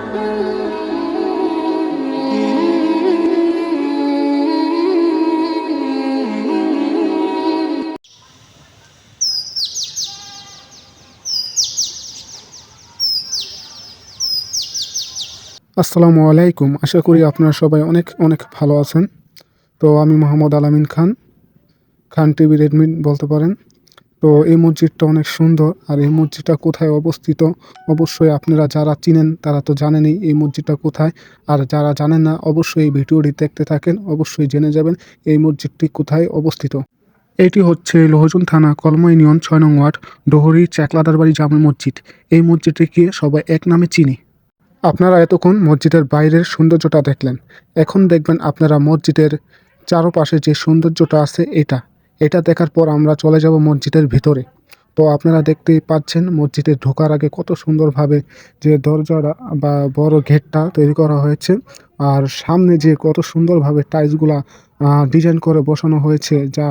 আসসালামু আলাইকুম। আশা করি আপনারা সবাই অনেক অনেক ভালো আছেন। তো আমি মোহাম্মদ আলামিন খান, খান টিভির অ্যাডমিন বলতে পারেন। তো এই মসজিদটা অনেক সুন্দর। আর এই মসজিদটা কোথায় অবস্থিত অবশ্যই আপনারা যারা চিনেন তারা তো জানেনই এই মসজিদটা কোথায়। আর যারা জানেন না অবশ্যই এই ভিডিওটি দেখতে থাকেন, অবশ্যই জেনে যাবেন এই মসজিদটি কোথায় অবস্থিত। এটি হচ্ছে লোহজং থানা কলম ইউনিয়ন ৬ নং ওয়ার্ড ডোহরি চেকলাদারবাড়ি জামে মসজিদ। এই মসজিদটিকে সবাই এক নামে চিনি। আপনারা এতক্ষণ মসজিদের বাইরের সৌন্দর্যটা দেখলেন। এখন দেখবেন আপনারা মসজিদের চারপাশে যে সৌন্দর্যটা আছে এটা দেখার পর আমরা চলে যাব মসজিদের ভিতরে। তো আপনারা দেখতেই পাচ্ছেন মসজিদে ঢোকার আগে কত সুন্দরভাবে যে দরজাটা বা বড় গেটটা তৈরি করা হয়েছে। আর সামনে যে কত সুন্দরভাবে টাইলসগুলা ডিজাইন করে বসানো হয়েছে, যা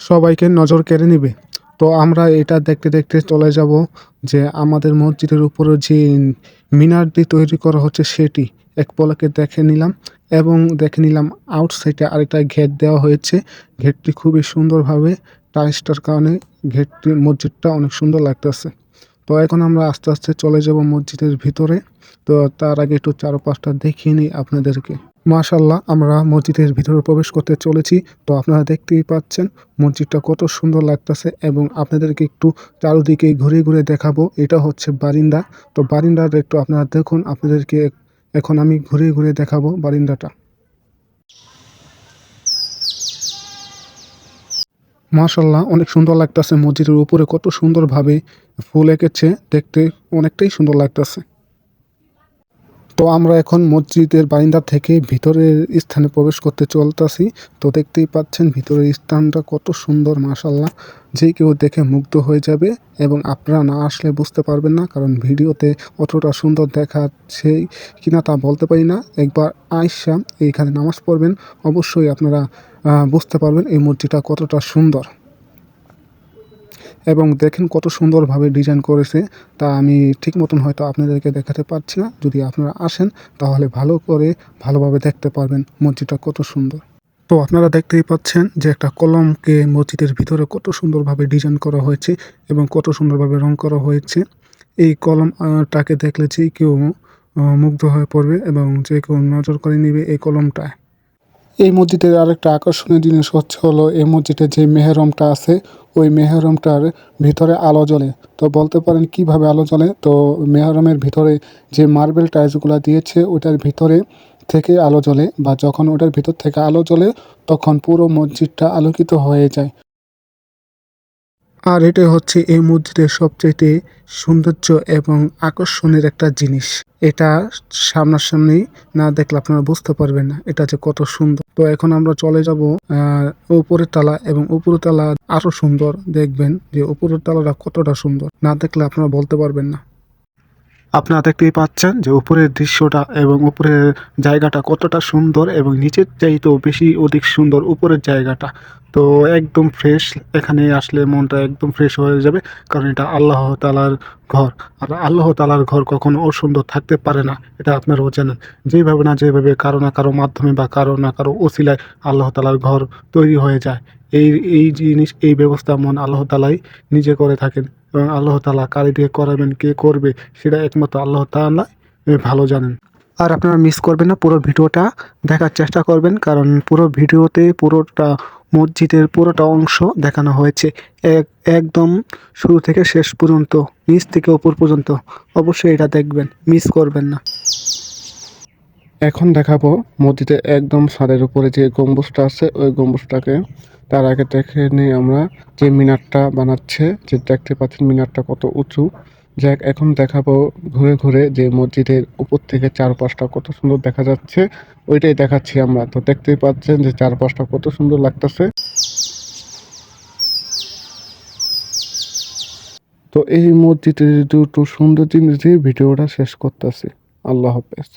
সবাইকে নজর কেড়ে নেবে। তো আমরা এটা দেখতে দেখতে চলে যাব যে আমাদের মসজিদের উপরে যে মিনার দিয়ে তৈরি করা হচ্ছে সেটি এক পলকে দেখে নিলাম। এবং দেখে নিলাম আউটসাইডে আরেকটা গেট দেওয়া হয়েছে। গেটটি খুবই সুন্দরভাবে টাইলসটার কারণে মসজিদটা অনেক সুন্দর লাগতেছে। তো এখন আমরা আস্তে আস্তে চলে যাব মসজিদের ভিতরে। তো তার আগে একটু চারপাশটা দেখিয়ে নিই আপনাদেরকে। মাশাআল্লাহ, আমরা মসজিদের ভিতরে প্রবেশ করতে চলেছি। তো আপনারা দেখতেই পাচ্ছেন মসজিদটা কত সুন্দর লাগতেছে এবং আপনাদেরকে একটু চারদিকে ঘুরে ঘুরে দেখাবো। এটা হচ্ছে বারিন্দা। তো বারিন্দাটা একটু আপনারা দেখুন, আপনাদেরকে এখন আমি ঘুরে ঘুরে দেখাবো বারিন্দাটা। মাশাআল্লাহ, অনেক সুন্দর লাগতেছে। মসজিদের উপরে কত সুন্দরভাবে ফুল এঁকেছে, দেখতে অনেকটাই সুন্দর লাগতেছে। তো আমরা এখন মসজিদের বারিন্দা থেকে ভিতরের স্থানে প্রবেশ করতে চলতেছি। তো দেখতেই পাচ্ছেন ভিতরের স্থানটা কত সুন্দর, মাশাআল্লাহ। যে কেউ দেখে মুগ্ধ হয়ে যাবে এবং আপনারা না আসলে বুঝতে পারবেন না, কারণ ভিডিওতে অতটা সুন্দর দেখাচ্ছে কিনা তা বলতে পারি না। একবার আইসা এইখানে নামাজ পড়বেন, অবশ্যই আপনারা বুঝতে পারবেন এই মসজিদটা কতটা সুন্দর। এবং দেখেন কত সুন্দরভাবে ডিজাইন করেছে, তা আমি ঠিক মতন হয়তো আপনাদেরকে দেখাতে পারছি না। যদি আপনারা আসেন তাহলে ভালোভাবে দেখতে পারবেন মসজিদটা কত সুন্দর। তো আপনারা দেখতেই পাচ্ছেন যে একটা কলমকে মসজিদের ভিতরে কত সুন্দরভাবে ডিজাইন করা হয়েছে এবং কত সুন্দরভাবে রং করা হয়েছে। এই কলমটাকে দেখলে যে কেউ মুগ্ধ হয়ে পড়বে এবং যে কেউ নজর করে নেবে এই কলমটায়। এই মসজিদের আরেকটা আকর্ষণীয় জিনিস হলো এই মসজিদে যে মেহরমটা আছে, ওই মেহরমটার ভিতরে আলো জ্বলে। তো বলতে পারেন কিভাবে আলো জ্বলে। তো মেহরমের ভিতরে যে মার্বেল টাইলসগুলো দিয়েছে ওটার ভিতরে থেকে আলো জ্বলে, বা যখন ওটার ভিতর থেকে আলো জ্বলে তখন পুরো মসজিদটা আলোকিত হয়ে যায়। আর এটাই হচ্ছে এই মসজিদের সবচাইতে সৌন্দর্য এবং আকর্ষণের একটা জিনিস। এটা সামনাসামনি না দেখলে আপনারা বুঝতে পারবেন না এটা যে কত সুন্দর। তো এখন আমরা চলে যাব উপরের তলা, এবং উপরের তলা আরো সুন্দর। দেখবেন যে উপরের তলাটা কতটা সুন্দর, না দেখলে আপনারা বলতে পারবেন না। আপনারা দেখতেই পাচ্ছেন যে উপরের দৃশ্যটা এবং উপরের জায়গাটা কতটা সুন্দর, এবং নিচের চাইতেও অধিক সুন্দর উপরের জায়গাটা। তো একদম ফ্রেশ, এখানে আসলে মনটা একদম ফ্রেশ হয়ে যাবে, কারণ এটা আল্লাহ তাআলার ঘর। আর আল্লাহ তাআলার ঘর কখনো অসুন্দর থাকতে পারে না, এটা আপনারাও জানেন। যেভাবে কারো না কারো মাধ্যমে বা কারো না কারো ওসিলায় আল্লাহ তাআলার ঘর তৈরি হয়ে যায়। এই ব্যবস্থা আল্লাহ তাআলাই নিজে করে থাকেন, এবং আল্লাহ তাআলা কারে দিয়ে করাবেন, কে করবে সেটা একমাত্র আল্লাহ তাআলাই ভালো জানেন। আর আপনারা মিস করবেন না, পুরো ভিডিওটা দেখার চেষ্টা করবেন, কারণ পুরো ভিডিওতে পুরোটা মসজিদের পুরোটা অংশ দেখানো হয়েছে, একদম শুরু থেকে শেষ পর্যন্ত, নিচ থেকে উপর পর্যন্ত। অবশ্যই এটা দেখবেন, মিস করবেন না। এখন দেখাবো মসজিদের একদম ছাদের উপরে যে গম্বুজটা আছে, ওই গম্বুজটাকে। তার আগে দেখে নিই আমরা যে মিনারটা বানাচ্ছে, যে দেখতে পাচ্ছেন মিনারটা কত উঁচু। যাক, এখন দেখাবো ঘুরে ঘুরে যে মসজিদের উপর থেকে চারপাশটা কত সুন্দর দেখা যাচ্ছে, ওইটাই দেখাচ্ছি আমরা। তো দেখতেই পাচ্ছেন যে চারপাশটা কত সুন্দর লাগতেছে। তো এই মসজিদের দুটো সুন্দর জিনিস দিয়ে ভিডিওটা শেষ করতেছি। আল্লাহ হাফেজ।